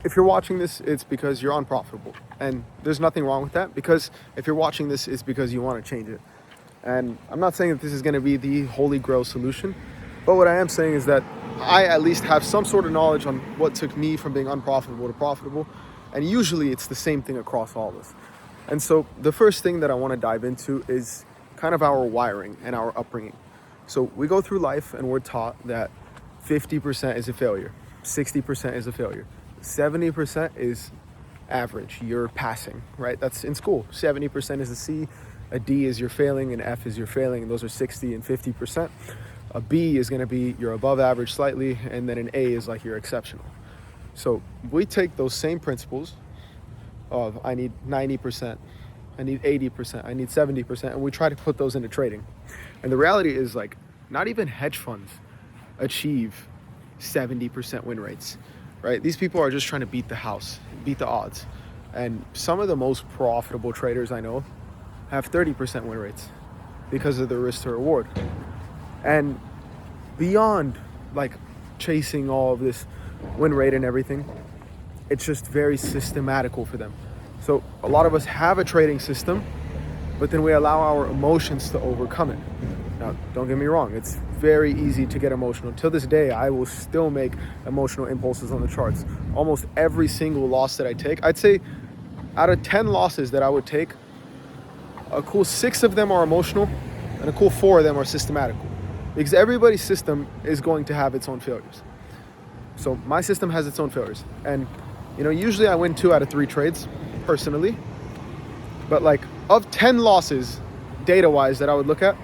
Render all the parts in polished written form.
If you're watching this, it's because you're unprofitable. And there's nothing wrong with that, because if you're watching this, it's because you want to change it. And I'm not saying that this is going to be the holy grail solution, but what I am saying is that I at least have some sort of knowledge on what took me from being unprofitable to profitable. And usually it's the same thing across all of us. And so the first thing that I want to dive into is kind of our wiring and our upbringing. So we go through life and we're taught that 50% is a failure, 60% is a failure, 70% is average, you're passing, right? That's in school. 70% is a C, a D is you're failing, an F is you're failing, and those are 60 and 50%. A B is going to be you're above average slightly, and then an A is like you're exceptional. So we take those same principles of I need 90%, I need 80%, I need 70%, and we try to put those into trading. And the reality is, like, not even hedge funds achieve 70% win rates, right? These people are just trying to beat the house, beat the odds. And some of the most profitable traders I know have 30% win rates because of the risk to reward. And beyond like chasing all of this win rate and everything, it's just very systematical for them. So a lot of us have a trading system, but then we allow our emotions to overcome it. Now, don't get me wrong, it's very easy to get emotional. Till this day, I will still make emotional impulses on the charts. Almost every single loss that I take, I'd say out of 10 losses that I would take, a cool 6 of them are emotional and a cool 4 of them are systematical. Because everybody's system is going to have its own failures. So my system has its own failures. And, usually I win 2 out of 3 trades, personally. But like, of 10 losses, data-wise, that I would look at,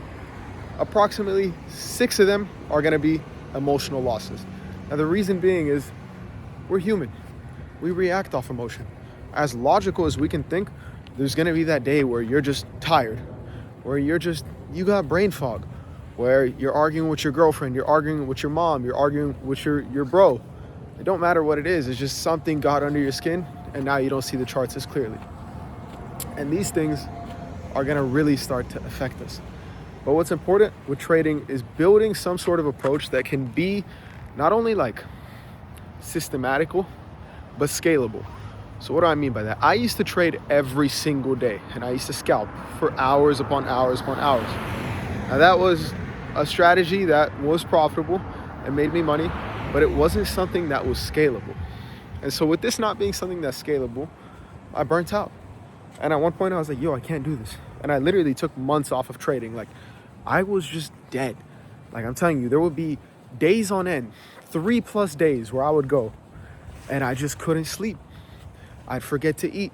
approximately 6 of them are going to be emotional losses. Now, the reason being is we're human. We react off emotion. As logical as we can think, there's going to be that day where you're just tired, where you got brain fog, where you're arguing with your girlfriend, you're arguing with your mom, you're arguing with your bro. It don't matter what it is. It's just something got under your skin, and now you don't see the charts as clearly. And these things are going to really start to affect us. But what's important with trading is building some sort of approach that can be not only like systematical, but scalable. So what do I mean by that? I used to trade every single day, and I used to scalp for hours upon hours upon hours. Now that was a strategy that was profitable and made me money, but it wasn't something that was scalable. And so with this not being something that's scalable, I burnt out. And at one point I was like, I can't do this. And I literally took months off of trading. Like, I was just dead. Like, I'm telling you, there would be days on end, 3+ days where I would go and I just couldn't sleep. I'd forget to eat.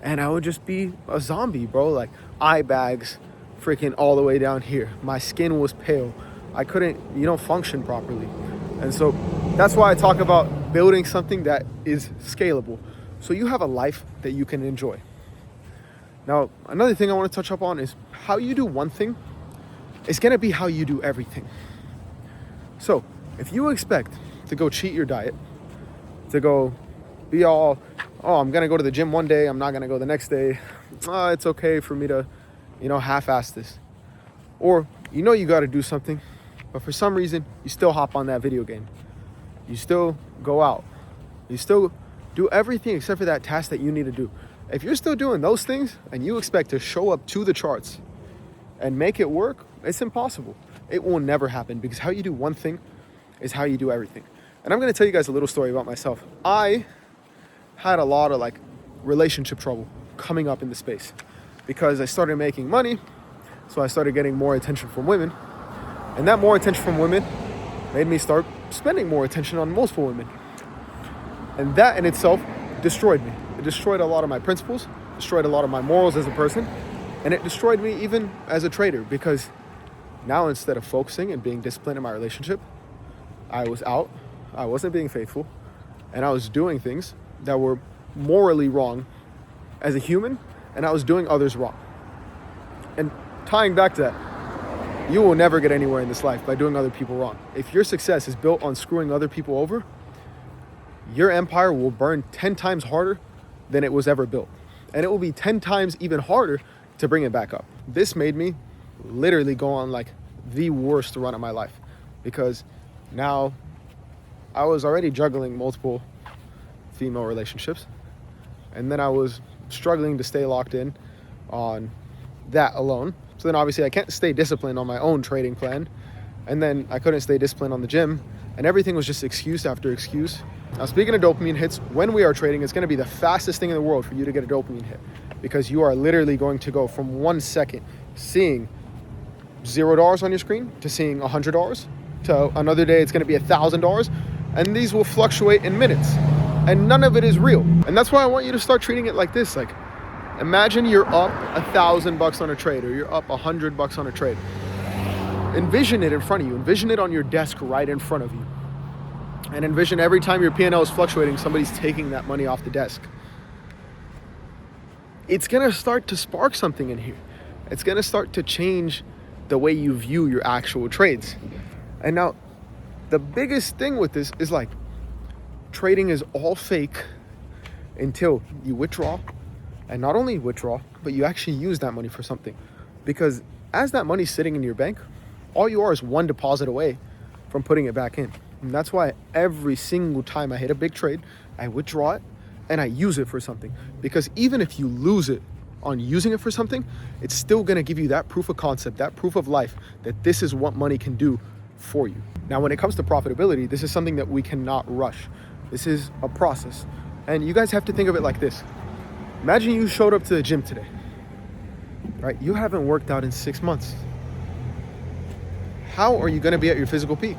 And I would just be a zombie, bro. Like, eye bags freaking all the way down here. My skin was pale. I couldn't, function properly. And so that's why I talk about building something that is scalable, so you have a life that you can enjoy. Now, another thing I want to touch up on is how you do one thing is going to be how you do everything. So if you expect to go cheat your diet, to go be all, I'm going to go to the gym one day, I'm not going to go the next day, it's okay for me to, half-ass this. Or, you got to do something, but for some reason, you still hop on that video game. You still go out. You still do everything except for that task that you need to do. If you're still doing those things and you expect to show up to the charts and make it work, it's impossible. It will never happen, because how you do one thing is how you do everything. And I'm going to tell you guys a little story about myself. I had a lot of relationship trouble coming up in the space because I started making money. So I started getting more attention from women, and that more attention from women made me start spending more attention on multiple women. And that in itself destroyed me. It destroyed a lot of my principles, destroyed a lot of my morals as a person, and it destroyed me even as a trader, because now instead of focusing and being disciplined in my relationship, I was out, I wasn't being faithful, and I was doing things that were morally wrong as a human, and I was doing others wrong. And tying back to that, you will never get anywhere in this life by doing other people wrong. If your success is built on screwing other people over, your empire will burn 10 times harder than it was ever built. And it will be 10 times even harder to bring it back up. This made me literally go on the worst run of my life, because now I was already juggling multiple female relationships. And then I was struggling to stay locked in on that alone. So then obviously I can't stay disciplined on my own trading plan. And then I couldn't stay disciplined on the gym. And everything was just excuse after excuse. Now, speaking of dopamine hits, when we are trading, it's going to be the fastest thing in the world for you to get a dopamine hit, because you are literally going to go from 1 second seeing $0 on your screen to seeing $100 to another day it's going to be $1,000, and these will fluctuate in minutes, and none of it is real. And that's why I want you to start treating it like this. Like, imagine you're up $1,000 on a trade, or you're up $100 on a trade. Envision it in front of you. Envision it on your desk right in front of you. And envision every time your P&L is fluctuating, somebody's taking that money off the desk. It's going to start to spark something in here. It's going to start to change the way you view your actual trades. And now, the biggest thing with this is, like, trading is all fake until you withdraw. And not only withdraw, but you actually use that money for something. Because as that money's sitting in your bank, all you are is one deposit away from putting it back in. And that's why every single time I hit a big trade, I withdraw it and I use it for something. Because even if you lose it on using it for something, it's still gonna give you that proof of concept, that proof of life, that this is what money can do for you. Now, when it comes to profitability, this is something that we cannot rush. This is a process. And you guys have to think of it like this. Imagine you showed up to the gym today, right? You haven't worked out in 6 months. How are you gonna be at your physical peak?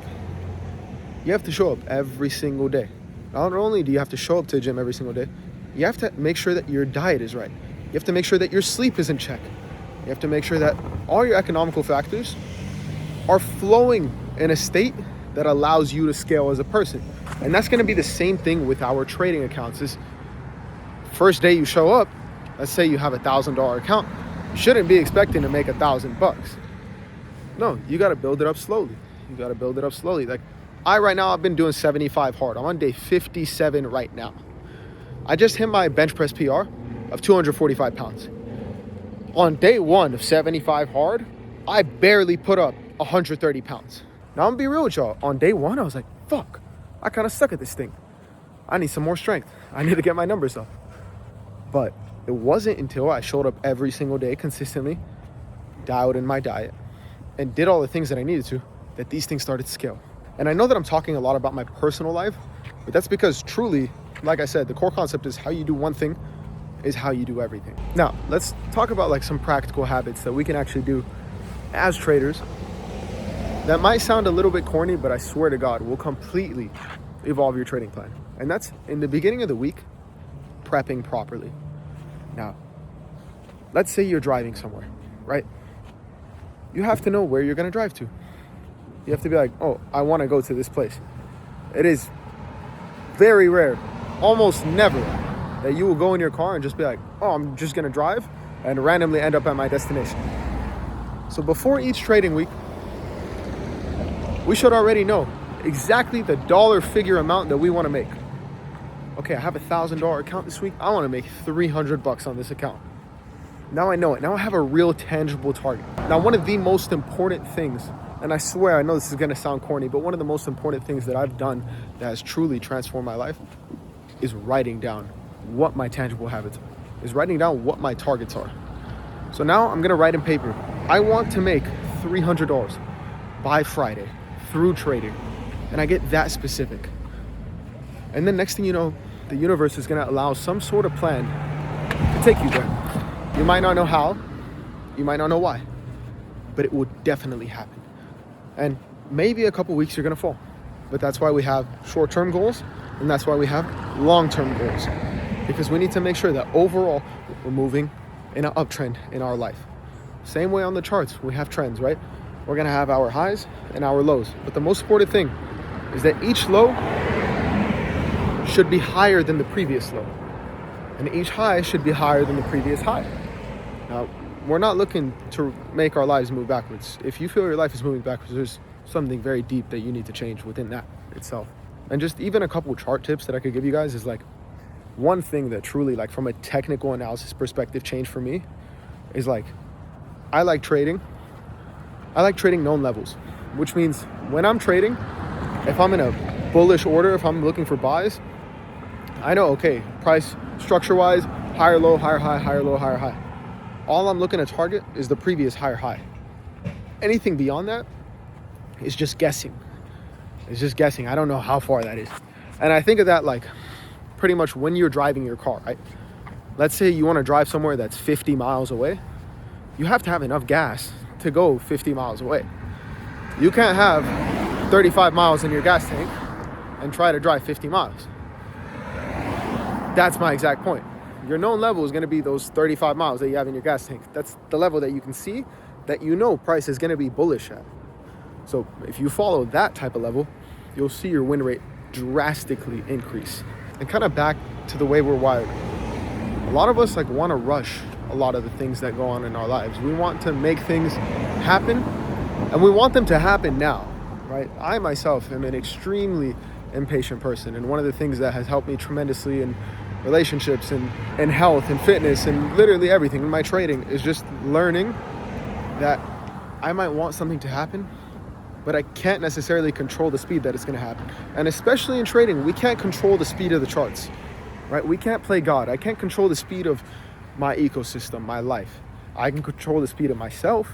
You have to show up every single day. Not only do you have to show up to the gym every single day, you have to make sure that your diet is right. You have to make sure that your sleep is in check. You have to make sure that all your economical factors are flowing in a state that allows you to scale as a person. And that's gonna be the same thing with our trading accounts. Is first day you show up, let's say you have $1,000 account, you shouldn't be expecting to make $1,000. No, you gotta build it up slowly. You gotta build it up slowly. Like, right now, I've been doing 75 hard. I'm on day 57 right now. I just hit my bench press PR of 245 pounds. On day 1 of 75 hard, I barely put up 130 pounds. Now, I'm gonna be real with y'all. On day 1, I was like, fuck, I kind of suck at this thing. I need some more strength. I need to get my numbers up. But it wasn't until I showed up every single day consistently, dialed in my diet, and did all the things that I needed to, that these things started to scale. And I know that I'm talking a lot about my personal life, but that's because truly, like I said, the core concept is how you do one thing is how you do everything. Now, let's talk about like some practical habits that we can actually do as traders that might sound a little bit corny, but I swear to God, will completely evolve your trading plan. And that's, in the beginning of the week, prepping properly. Now, let's say you're driving somewhere, right? You have to know where you're gonna drive to. You have to be like, oh, I wanna go to this place. It is very rare, almost never, that you will go in your car and just be like, oh, I'm just gonna drive and randomly end up at my destination. So before each trading week, we should already know exactly the dollar figure amount that we wanna make. Okay, I have $1,000 account this week. I wanna make $300 on this account. Now I know it. Now I have a real tangible target. Now, one of the most important things, and I swear, I know this is gonna sound corny, but one of the most important things that I've done that has truly transformed my life is writing down what my tangible habits are, is writing down what my targets are. So now I'm gonna write in paper, I want to make $300 by Friday through trading. And I get that specific. And then next thing you know, the universe is gonna allow some sort of plan to take you there. You might not know how, you might not know why, but it will definitely happen. And maybe a couple weeks you're gonna fall. But that's why we have short-term goals, and that's why we have long-term goals. Because we need to make sure that overall we're moving in an uptrend in our life. Same way on the charts, we have trends, right? We're gonna have our highs and our lows. But the most important thing is that each low should be higher than the previous low. And each high should be higher than the previous high. Now, we're not looking to make our lives move backwards. If you feel your life is moving backwards, there's something very deep that you need to change within that itself. And just even a couple chart tips that I could give you guys is like, one thing that truly, like from a technical analysis perspective, changed for me is like, I like trading known levels, which means when I'm trading, if I'm in a bullish order, if I'm looking for buys, I know, okay, price structure wise, higher low, higher high, higher low, higher high. All I'm looking to target is the previous higher high. Anything beyond that is just guessing. It's just guessing. I don't know how far that is. And I think of that like pretty much when you're driving your car, right? Let's say you want to drive somewhere that's 50 miles away. You have to have enough gas to go 50 miles away. You can't have 35 miles in your gas tank and try to drive 50 miles. That's my exact point. Your known level is going to be those 35 miles that you have in your gas tank. That's the level that you can see that you know price is going to be bullish at. So if you follow that type of level, you'll see your win rate drastically increase. And kind of back to the way we're wired. A lot of us like want to rush a lot of the things that go on in our lives. We want to make things happen, and we want them to happen now, right? I myself am an extremely impatient person, and one of the things that has helped me tremendously in relationships and health and fitness and literally everything in my trading is just learning that I might want something to happen, but I can't necessarily control the speed that it's going to happen. And especially in trading, we can't control the speed of the charts, right? We can't play God. I can't control the speed of my ecosystem, my life. I can control the speed of myself,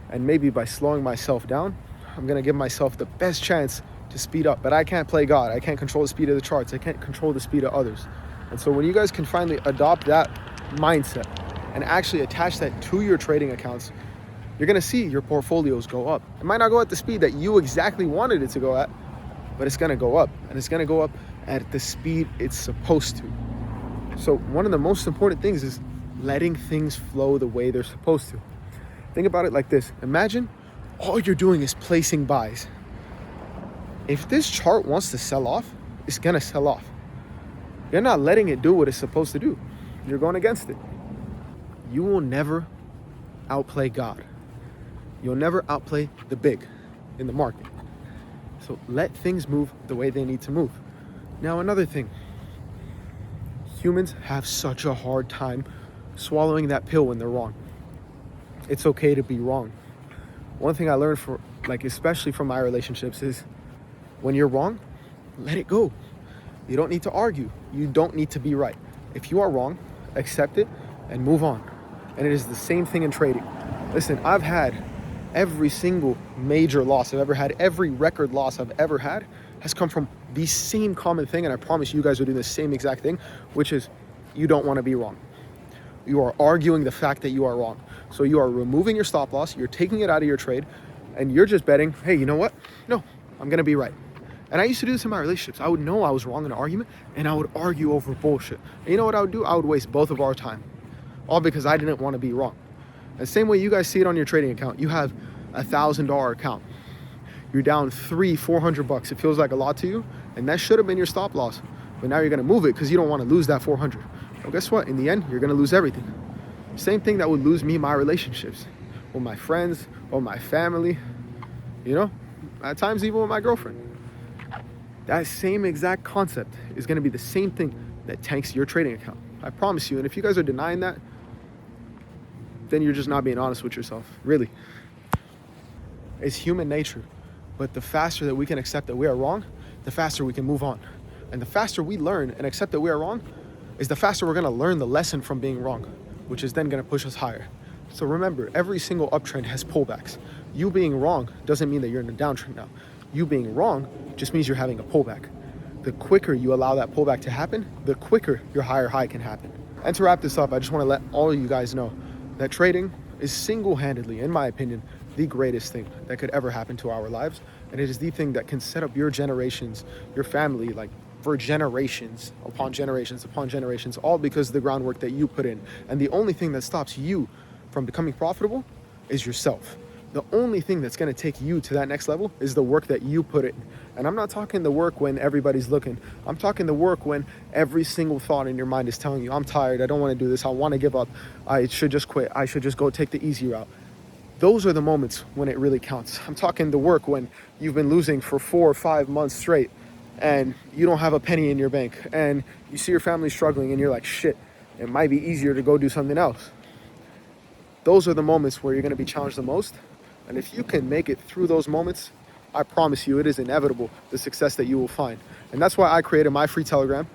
and maybe by slowing myself down, I'm going to give myself the best chance to speed up. But I can't play God. I can't control the speed of the charts. I can't control the speed of others. And so when you guys can finally adopt that mindset and actually attach that to your trading accounts, you're going to see your portfolios go up. It might not go at the speed that you exactly wanted it to go at, but it's going to go up, and it's going to go up at the speed it's supposed to. So one of the most important things is letting things flow the way they're supposed to. Think about it like this. Imagine all you're doing is placing buys. If this chart wants to sell off, it's going to sell off. You're not letting it do what it's supposed to do. You're going against it. You will never outplay God. You'll never outplay the big in the market. So let things move the way they need to move. Now, another thing. Humans have such a hard time swallowing that pill when they're wrong. It's okay to be wrong. One thing I learned especially from my relationships is when you're wrong, let it go. You don't need to argue. You don't need to be right. If you are wrong, accept it and move on. And it is the same thing in trading. Listen, I've had every single major loss I've ever had, every record loss I've ever had has come from the same common thing. And I promise you guys are doing the same exact thing, which is you don't want to be wrong. You are arguing the fact that you are wrong. So you are removing your stop loss, you're taking it out of your trade, and you're just betting, hey, you know what? No, I'm going to be right. And I used to do this in my relationships. I would know I was wrong in an argument, and I would argue over bullshit. And you know what I would do? I would waste both of our time, all because I didn't want to be wrong. The same way you guys see it on your trading account. You have $1,000 account. You're down $400. It feels like a lot to you, and that should have been your stop loss. But now you're going to move it because you don't want to lose that 400. Well, guess what? In the end, you're going to lose everything. Same thing that would lose me my relationships with my friends or my family, at times even with my girlfriend. That same exact concept is going to be the same thing that tanks your trading account. I promise you. And if you guys are denying that, then you're just not being honest with yourself. Really. It's human nature. But the faster that we can accept that we are wrong, the faster we can move on. And the faster we learn and accept that we are wrong, is the faster we're going to learn the lesson from being wrong, which is then going to push us higher. So remember, every single uptrend has pullbacks. You being wrong doesn't mean that you're in a downtrend now. You being wrong just means you're having a pullback. The quicker you allow that pullback to happen, the quicker your higher high can happen. And to wrap this up, I just want to let all of you guys know that trading is single-handedly, in my opinion, the greatest thing that could ever happen to our lives. And it is the thing that can set up your generations, your family, for generations upon generations upon generations, all because of the groundwork that you put in. And the only thing that stops you from becoming profitable is yourself. The only thing that's going to take you to that next level is the work that you put in. And I'm not talking the work when everybody's looking. I'm talking the work when every single thought in your mind is telling you, I'm tired, I don't want to do this, I want to give up, I should just quit, I should just go take the easy route. Those are the moments when it really counts. I'm talking the work when you've been losing for 4 or 5 months straight and you don't have a penny in your bank and you see your family struggling and you're like, shit, it might be easier to go do something else. Those are the moments where you're going to be challenged the most. And if you can make it through those moments, I promise you it is inevitable the success that you will find. And that's why I created my free Telegram,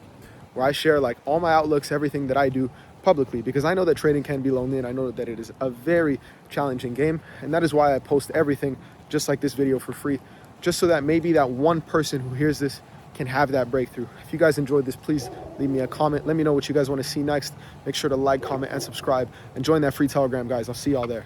where I share like all my outlooks, everything that I do publicly, because I know that trading can be lonely and I know that it is a very challenging game. And that is why I post everything just like this video for free, just so that maybe that one person who hears this can have that breakthrough. If you guys enjoyed this, please leave me a comment. Let me know what you guys want to see next. Make sure to like, comment, and subscribe, and join that free Telegram, guys. I'll see y'all there.